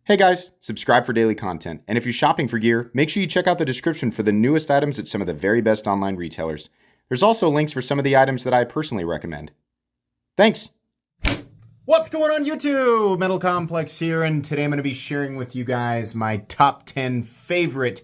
Hey guys, subscribe for daily content, and if you're shopping for gear, make sure you check out the description for the newest items at some of the very best online retailers. There's also links for some of the items that I personally recommend. Thanks! What's going on YouTube? Metal Complex here, and today I'm going to be sharing with you guys my top 10 favorite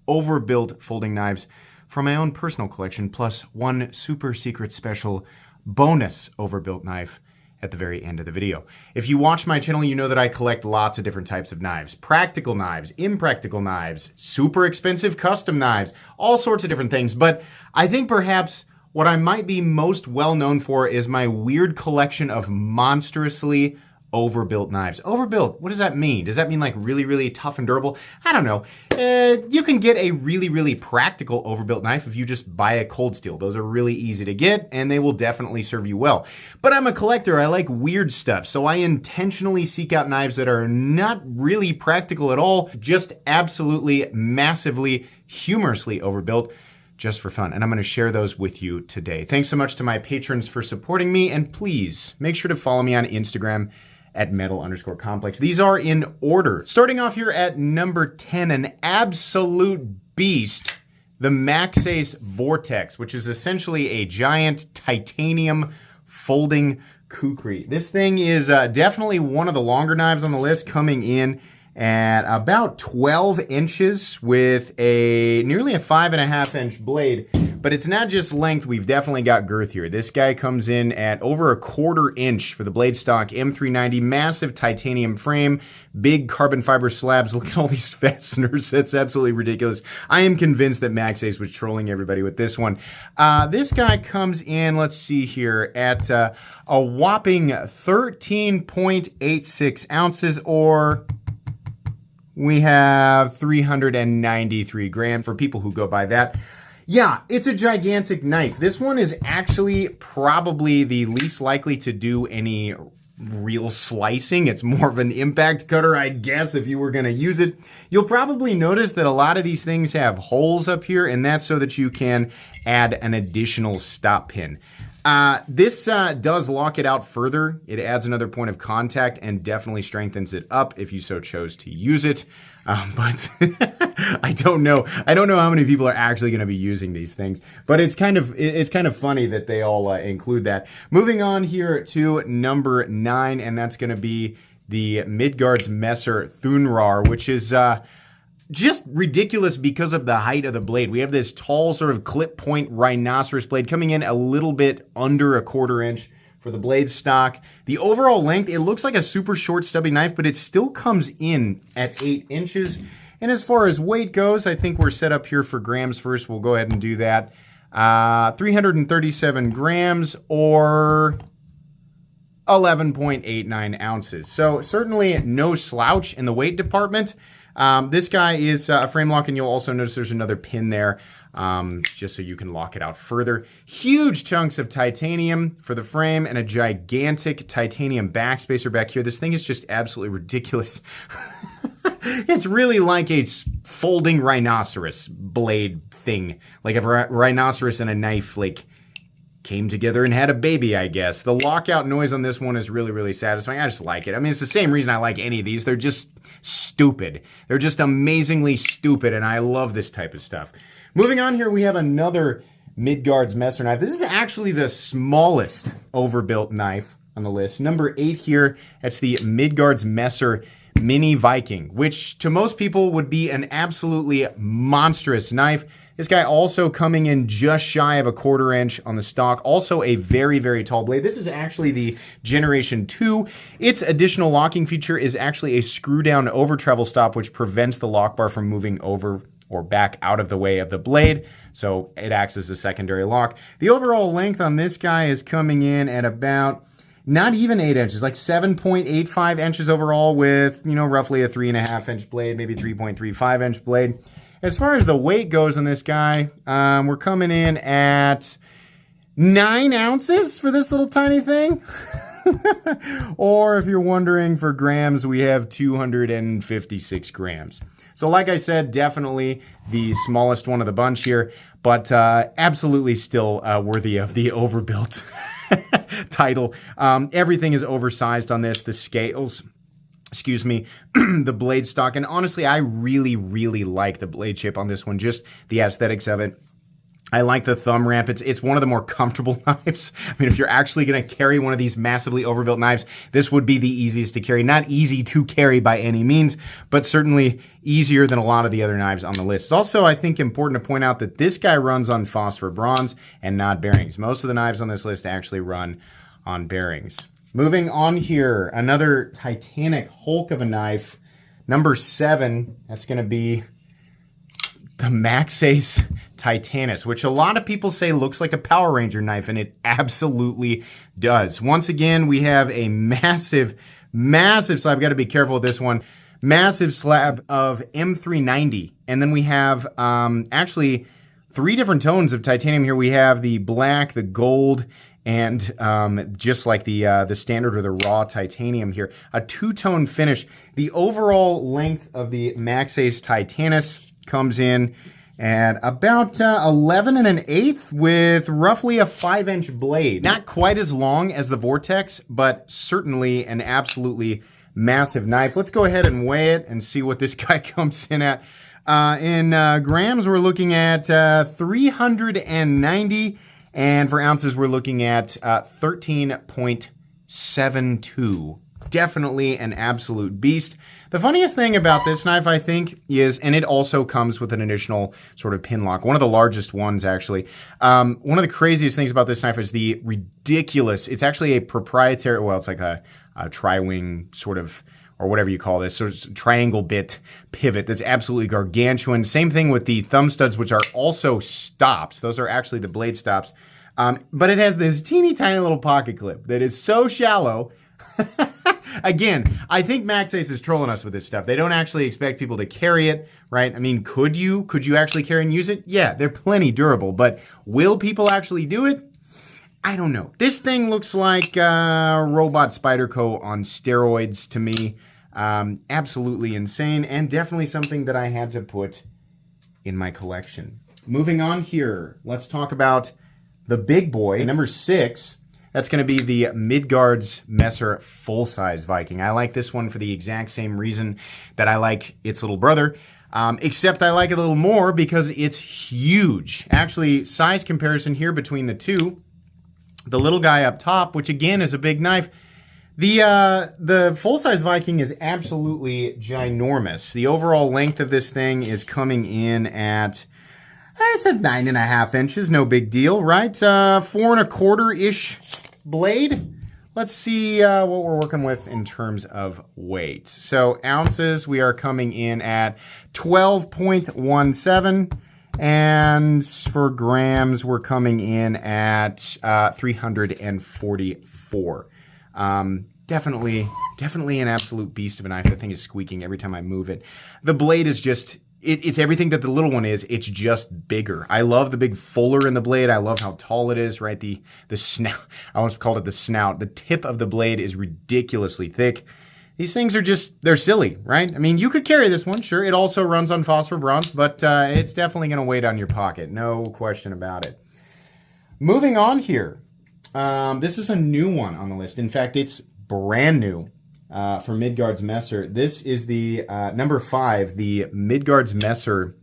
overbuilt folding knives from my own personal collection, plus one super secret special bonus overbuilt knife at the very end of the video. If you watch my channel, you know that I collect lots of different types of knives. Practical knives, impractical knives, super expensive custom knives, all sorts of different things. But I think perhaps what I might be most well known for is my weird collection of monstrously overbuilt knives. Overbuilt, what does that mean? Does that mean like really, really tough and durable? I don't know. You can get a really, really practical overbuilt knife if you just buy a cold steel. Those are really easy to get and they will definitely serve you well. But I'm a collector, I like weird stuff, so I intentionally seek out knives that are not really practical at all, just absolutely, massively, humorously overbuilt, just for fun. And I'm gonna share those with you today. Thanks so much to my patrons for supporting me, and please make sure to follow me on Instagram at metal_complex. These are in order. Starting off here at number 10, an absolute beast, the Ace Vortex, which is essentially a giant titanium folding kukri. This thing is definitely one of the longer knives on the list, coming in at about 12 inches with nearly a 5.5 inch blade. But it's not just length, we've definitely got girth here. This guy comes in at over 1/4 inch for the blade stock, M390, massive titanium frame, big carbon fiber slabs. Look at all these fasteners, that's absolutely ridiculous. I am convinced that Ace was trolling everybody with this one. This guy comes in, let's see here, at a whopping 13.86 ounces, or we have 393 grams for people who go by that. Yeah, it's a gigantic knife. This one is actually probably the least likely to do any real slicing. It's more of an impact cutter, I guess, if you were going to use it. You'll probably notice that a lot of these things have holes up here, and that's so that you can add an additional stop pin. This does lock it out further. It adds another point of contact and definitely strengthens it up if you so chose to use it. But I don't know how many people are actually going to be using these things, but it's kind of funny that they all include that. Moving on here to number 9, and that's going to be the Guards Messerthunrar, which is just ridiculous because of the height of the blade. We have this tall sort of clip point rhinoceros blade coming in a little bit under 1/4 inch for the blade stock. The overall length, it looks like a super short stubby knife, but it still comes in at 8 inches. And as far as weight goes, I think we're set up here for grams first. We'll go ahead and do that. 337 grams, or 11.89 ounces. So certainly no slouch in the weight department. This guy is a frame lock, and you'll also notice there's another pin there, just so you can lock it out further. Huge chunks of titanium for the frame and a gigantic titanium backspacer back here. This thing is just absolutely ridiculous. It's really like a folding rhinoceros blade thing. Like if a rhinoceros and a knife like came together and had a baby, I guess. The lockout noise on this one is really, really satisfying. I just like it. I mean, it's the same reason I like any of these. They're just stupid. They're just amazingly stupid, and I love this type of stuff. Moving on here, we have another Guards Messer knife. This is actually the smallest overbuilt knife on the list. Number 8 here, that's the Guards Messer Mini Viking, which to most people would be an absolutely monstrous knife. This guy also coming in just shy of 1/4 inch on the stock. Also a very, very tall blade. This is actually the Generation 2. Its additional locking feature is actually a screw down over travel stop, which prevents the lock bar from moving over or back out of the way of the blade. So it acts as a secondary lock. The overall length on this guy is coming in at about not even 8 inches, like 7.85 inches overall, with, you know, roughly a 3.5 inch blade, maybe 3.35 inch blade. As far as the weight goes on this guy, we're coming in at 9 ounces for this little tiny thing. Or if you're wondering for grams, we have 256 grams. So like I said, definitely the smallest one of the bunch here, but absolutely still worthy of the overbuilt title. Everything is oversized on this. The scales excuse me, the blade stock. And honestly, I really, really like the blade shape on this one, just the aesthetics of it. I like the thumb ramp. It's one of the more comfortable knives. I mean, if you're actually going to carry one of these massively overbuilt knives, this would be the easiest to carry. Not easy to carry by any means, but certainly easier than a lot of the other knives on the list. It's also, I think, important to point out that this guy runs on phosphor bronze and not bearings. Most of the knives on this list actually run on bearings. Moving on here, another Titanic Hulk of a knife. Number 7, that's going to be the Ace Titanus, which a lot of people say looks like a Power Ranger knife, and it absolutely does. Once again, we have a massive slab. I've got to be careful with this one. Massive slab of M390. And then we have actually 3 different tones of titanium here. We have the black, the gold, and just like the standard or the raw titanium here. A 2-tone finish. The overall length of the Ace Titanus comes in at about 11 1/8 with roughly a 5-inch blade. Not quite as long as the Vortex, but certainly an absolutely massive knife. Let's go ahead and weigh it and see what this guy comes in at. In grams, we're looking at 390, and for ounces, we're looking at 13.72. Definitely an absolute beast. The funniest thing about this knife, I think, is, and it also comes with an additional sort of pin lock, one of the largest ones, actually. One of the craziest things about this knife is the ridiculous, it's actually a proprietary, well, it's like a tri-wing sort of, or whatever you call this, sort of triangle bit pivot that's absolutely gargantuan. Same thing with the thumb studs, which are also stops. Those are actually the blade stops. But it has this teeny tiny little pocket clip that is so shallow. Again, I think Ace is trolling us with this stuff. They don't actually expect people to carry it, right? I mean, could you actually carry and use it? Yeah, they're plenty durable, but will people actually do it? I don't know. This thing looks like Robot Spyderco on steroids to me. Absolutely insane, and definitely something that I had to put in my collection. Moving on here, let's talk about the big boy, number 6. That's going to be the Guards Messerthunrar full-size Viking. I like this one for the exact same reason that I like its little brother, except I like it a little more because it's huge. Actually, size comparison here between the two. The little guy up top, which again is a big knife. The full-size Viking is absolutely ginormous. The overall length of this thing is coming in at, it's at 9.5 inches, no big deal, right? 4 1/4-ish blade. Let's see what we're working with in terms of weight. So ounces, we are coming in at 12.17. And for grams, we're coming in at 344. Definitely an absolute beast of a knife. That thing is squeaking every time I move it. The blade is just, it's everything that the little one is. It's just bigger. I love the big fuller in the blade. I love how tall it is, right? The snout, I almost called it the snout. The tip of the blade is ridiculously thick. These things are just, they're silly, right? I mean, you could carry this one, sure. It also runs on phosphor bronze, but it's definitely going to weigh down your pocket. No question about it. Moving on here. This is a new one on the list. In fact, it's brand new for Guards Messer. This is the number 5, the Guards Messer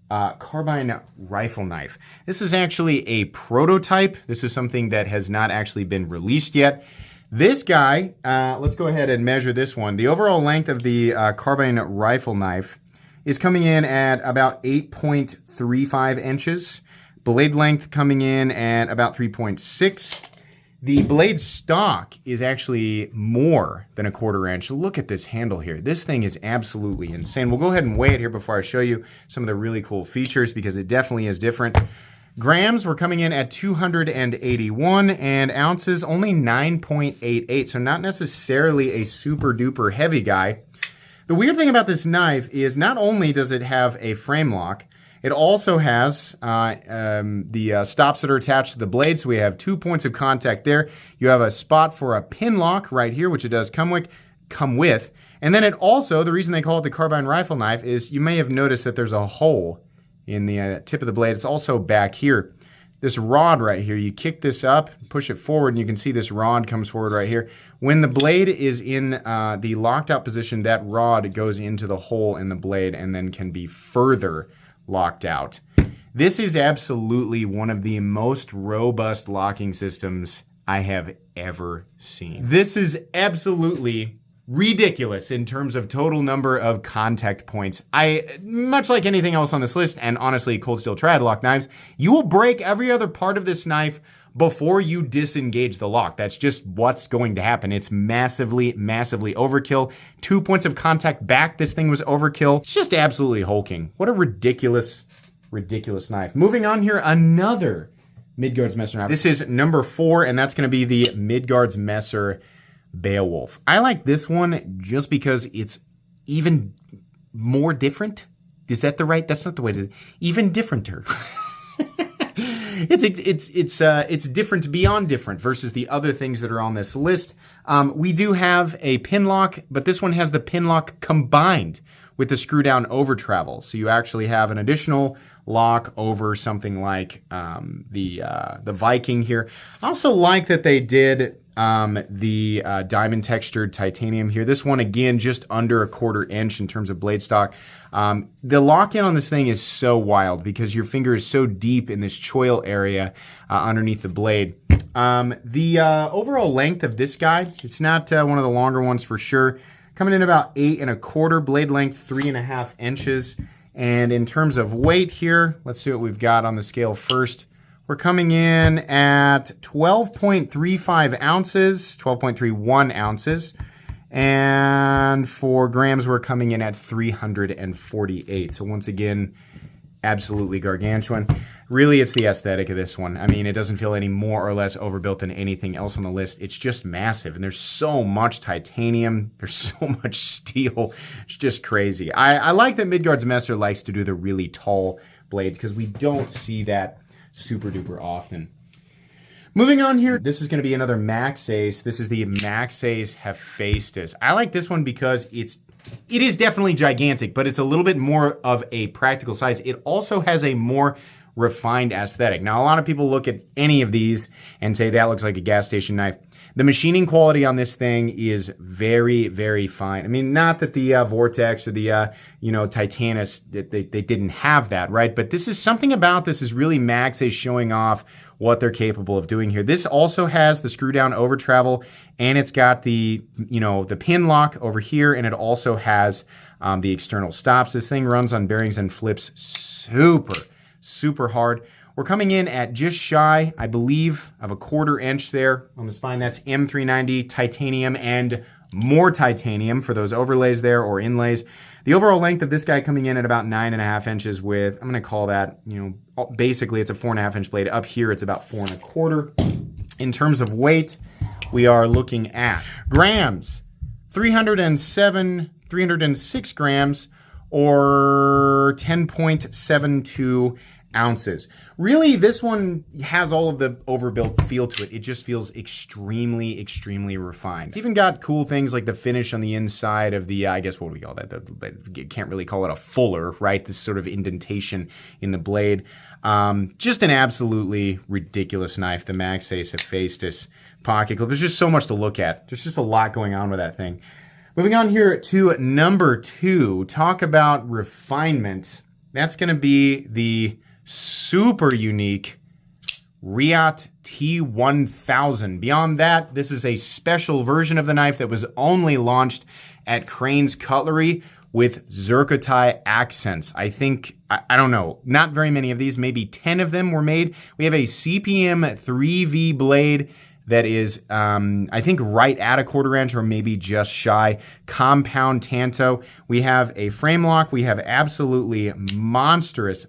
Carbine rifle knife. This is actually a prototype. This is something that has not actually been released yet. This guy, let's go ahead and measure this one. The overall length of the Carbine rifle knife is coming in at about 8.35 inches. Blade length coming in at about 3.6. The blade stock is actually more than 1/4 inch. Look at this handle here. This thing is absolutely insane. We'll go ahead and weigh it here before I show you some of the really cool features because it definitely is different. Grams, we're coming in at 281, and ounces only 9.88, so not necessarily a super duper heavy guy. The weird thing about this knife is not only does it have a frame lock, it also has the stops that are attached to the blade, so we have 2 points of contact there. You have a spot for a pin lock right here, which it does come with. And then it also, the reason they call it the Carbine rifle knife is you may have noticed that there's a hole in the tip of the blade. It's also back here. This rod right here, you kick this up, push it forward, and you can see this rod comes forward right here. When the blade is in the locked out position, that rod goes into the hole in the blade and then can be further locked out. This is absolutely one of the most robust locking systems I have ever seen. This is absolutely ridiculous in terms of total number of contact points. Much like anything else on this list, and honestly, cold steel triad lock knives, you will break every other part of this knife before you disengage the lock. That's just what's going to happen. It's massively, massively overkill. 2 points of contact back, this thing was overkill. It's just absolutely hulking. What a ridiculous knife. Moving on here, another Midgard's Messer knife. This is number 4, and that's going to be the Midgard's Messer Beowulf. I like this one just because it's even more different. Is that the right? That's not the way to. Even differenter. It's different beyond different versus the other things that are on this list. We do have a pin lock, but this one has the pin lock combined with the screw down over travel. So you actually have an additional lock over something like the Viking here. I also like that they did the diamond textured titanium here. This one, again, just under 1/4 inch in terms of blade stock. The lock-in on this thing is so wild because your finger is so deep in this choil area underneath the blade. The overall length of this guy, it's not one of the longer ones for sure. Coming in about 8 1/4, blade length 3.5 inches. And in terms of weight here, let's see what we've got on the scale first. We're coming in at 12.35 ounces, 12.31 ounces. And for grams, we're coming in at 348. So once again, absolutely gargantuan. Really, it's the aesthetic of this one. I mean, it doesn't feel any more or less overbuilt than anything else on the list. It's just massive, and there's so much titanium. There's so much steel. It's just crazy. I like that Midgard's Messer likes to do the really tall blades because we don't see that super duper often. Moving on here, this is going to be another Max Ace. This is the Max Ace Hephaestus. I like this one because it is definitely gigantic, but it's a little bit more of a practical size. It also has a more refined aesthetic. Now, a lot of people look at any of these and say that looks like a gas station knife. The machining quality on this thing is very, very fine. I mean, not that the Vortex or the Titanus, they didn't have that, right? But this is something about this is really Max Ace showing off what they're capable of doing here. This also has the screw down over travel, and it's got the pin lock over here, and it also has the external stops. This thing runs on bearings and flips super hard. We're coming in at just shy, I believe, of 1/4 inch there on the spine. That's M390 titanium and more titanium for those overlays there or inlays. The overall length of this guy coming in at about 9.5 inches with, I'm going to call that, basically it's a 4.5 inch blade. Up here, it's about 4 1/4. In terms of weight, we are looking at grams, 306 grams, or 10.72 ounces. Really, this one has all of the overbuilt feel to it. It just feels extremely, extremely refined. It's even got cool things like the finish on the inside of the, I guess, what do we call that? You can't really call it a fuller, right? This sort of indentation in the blade. Just an absolutely ridiculous knife, the Max Ace Hephaestus pocket clip. There's just so much to look at. There's just a lot going on with that thing. Moving on here to number 2, talk about refinement. That's going to be the super unique Riot T1000. Beyond that, this is a special version of the knife that was only launched at Crane's Cutlery with zircotai accents. I think, I don't know, not very many of these, maybe 10 of them were made. We have a CPM 3V blade that is, I think, right at 1/4 inch or maybe just shy. Compound tanto. We have a frame lock. We have absolutely monstrous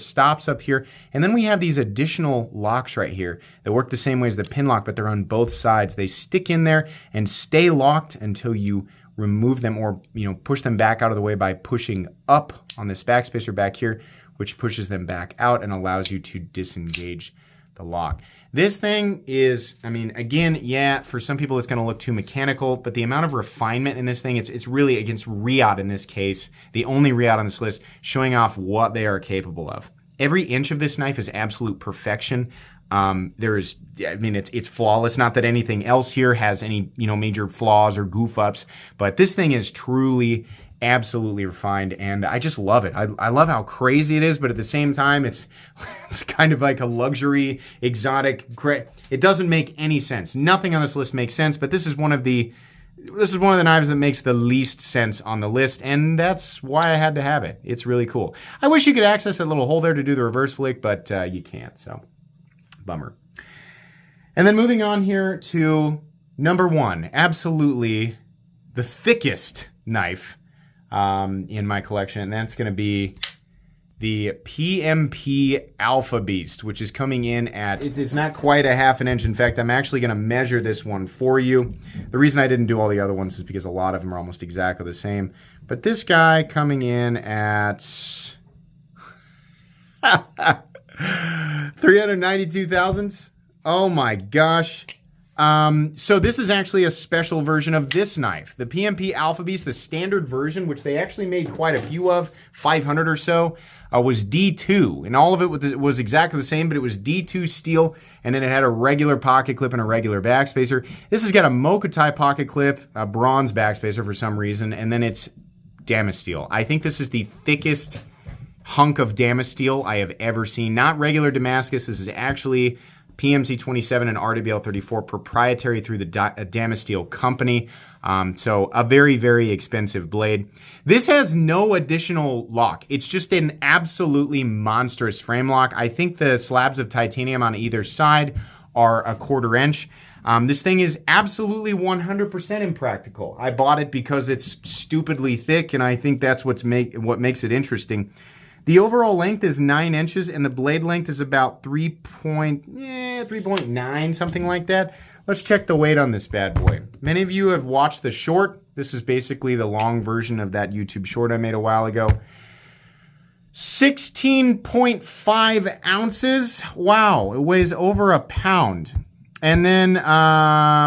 stops up here. And then we have these additional locks right here that work the same way as the pin lock, but they're on both sides. They stick in there and stay locked until you remove them or push them back out of the way by pushing up on this backspacer back here, which pushes them back out and allows you to disengage the lock. This thing is, I mean, again, yeah, for some people it's going to look too mechanical, but the amount of refinement in this thing, it's really against Riot in this case, the only Riot on this list, showing off what they are capable of. Every inch of this knife is absolute perfection. It's flawless. Not that anything else here has any, major flaws or goof ups, but this thing is truly absolutely refined, and I just love it. I love how crazy it is, but at the same time, it's kind of like a luxury, exotic. It doesn't make any sense. Nothing on this list makes sense, but this is one of the knives that makes the least sense on the list, and that's why I had to have it. It's really cool. I wish you could access that little hole there to do the reverse flick, but you can't, so bummer. And then moving on here to number one, absolutely the thickest knife in my collection, and that's going to be the PMP Alpha Beast, which is coming in at, it's not quite a ½ inch. In fact, I'm actually going to measure this one for you. The reason I didn't do all the other ones is because a lot of them are almost exactly the same. But this guy coming in at 392 thousandths. Oh my gosh. So this is actually a special version of this knife. The PMP Alpha Beast, the standard version, which they actually made quite a few of, 500 or so, was D2. And all of it was exactly the same, but it was D2 steel, and then it had a regular pocket clip and a regular backspacer. This has got a Mokutai pocket clip, a bronze backspacer for some reason, and then it's Damas steel. I think this is the thickest hunk of Damas steel I have ever seen. Not regular Damascus. This is actually PMC 27 and RWL 34 proprietary through the Damas Steel Company. So a very, very expensive blade. This has no additional lock. It's just an absolutely monstrous frame lock. I think the slabs of titanium on either side are 1/4 inch. This thing is absolutely 100% impractical. I bought it because it's stupidly thick, and I think that's what makes it interesting. The overall length is 9 inches, and the blade length is about 3.9, something like that. Let's check the weight on this bad boy. Many of you have watched the short. This is basically the long version of that YouTube short I made a while ago. 16.5 ounces. Wow, it weighs over a pound. And then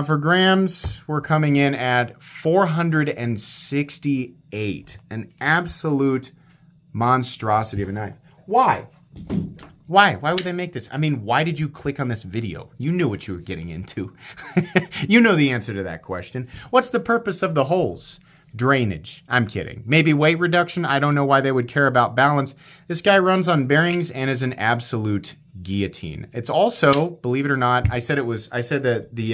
for grams, we're coming in at 468. An absolute monstrosity of a knife. Why? Why would they make this? I mean, why did you click on this video? You knew what you were getting into. You know the answer to that question. What's the purpose of the holes? Drainage. I'm kidding. Maybe weight reduction. I don't know why they would care about balance. This guy runs on bearings and is an absolute guillotine. It's also, believe it or not, I said that the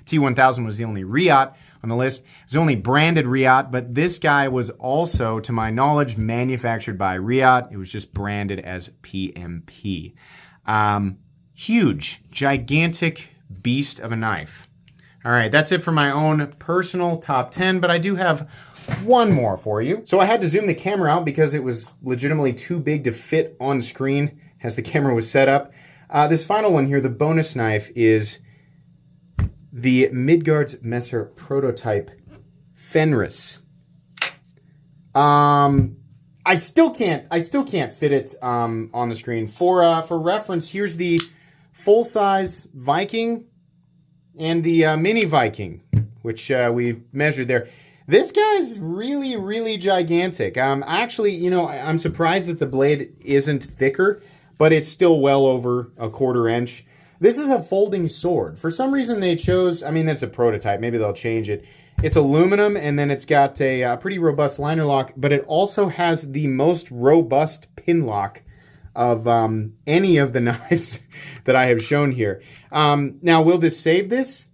T1000 was the only Riot on the list. It was only branded Riot, but this guy was also, to my knowledge, manufactured by Riot. It was just branded as PMP. Huge, gigantic beast of a knife. All right, that's it for my own personal top 10, but I do have one more for you. So I had to zoom the camera out because it was legitimately too big to fit on screen as the camera was set up. This final one here, the bonus knife, is the Guards Messerthunrar prototype Fenris. I still can't fit it on the screen. For reference, here's the full-size Viking and the mini Viking, which we measured there. This guy's really, really gigantic. Actually, I'm surprised that the blade isn't thicker, but it's still well over 1/4 inch. This is a folding sword. For some reason they chose, that's a prototype. Maybe they'll change it. It's aluminum, and then it's got a pretty robust liner lock, but it also has the most robust pin lock of any of the knives that I have shown here. Now, will this save this?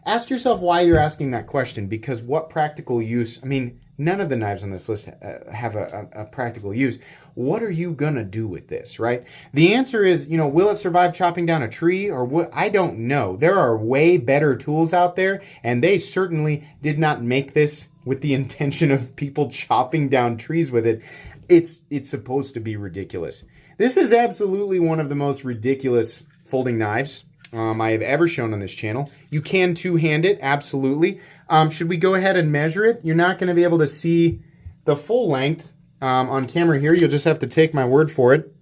Ask yourself why you're asking that question, because what practical use? None of the knives on this list have a practical use. What are you going to do with this, right? The answer is, will it survive chopping down a tree or what? I don't know. There are way better tools out there, and they certainly did not make this with the intention of people chopping down trees with it. It's supposed to be ridiculous. This is absolutely one of the most ridiculous folding knives I have ever shown on this channel. You can two-hand it, absolutely. Should we go ahead and measure it? You're not going to be able to see the full length on camera here. You'll just have to take my word for it.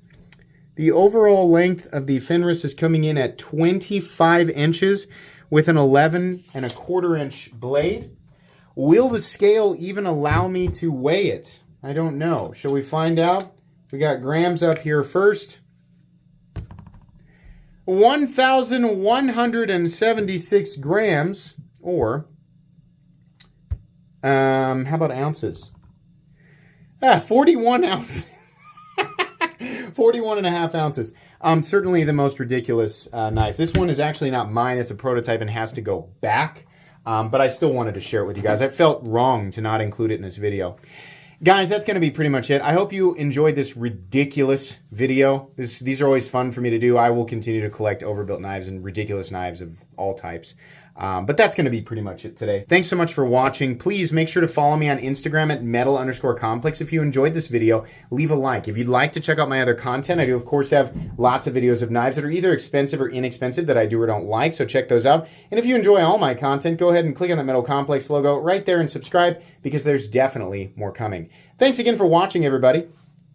The overall length of the Fenris is coming in at 25 inches with an 11.25 inch blade. Will the scale even allow me to weigh it? I don't know. Shall we find out? We got grams up here first. 1,176 grams, or, how about ounces? 41 ounces. 41 and a half ounces. Certainly the most ridiculous knife. This one is actually not mine. It's a prototype and has to go back. But I still wanted to share it with you guys. I felt wrong to not include it in this video. Guys, that's going to be pretty much it. I hope you enjoyed this ridiculous video. These are always fun for me to do. I will continue to collect overbuilt knives and ridiculous knives of all types. But that's going to be pretty much it today. Thanks so much for watching. Please make sure to follow me on Instagram at metal_complex. If you enjoyed this video, leave a like. If you'd like to check out my other content, I do, of course, have lots of videos of knives that are either expensive or inexpensive that I do or don't like, so check those out. And if you enjoy all my content, go ahead and click on that Metal Complex logo right there and subscribe, because there's definitely more coming. Thanks again for watching, everybody,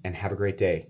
and have a great day.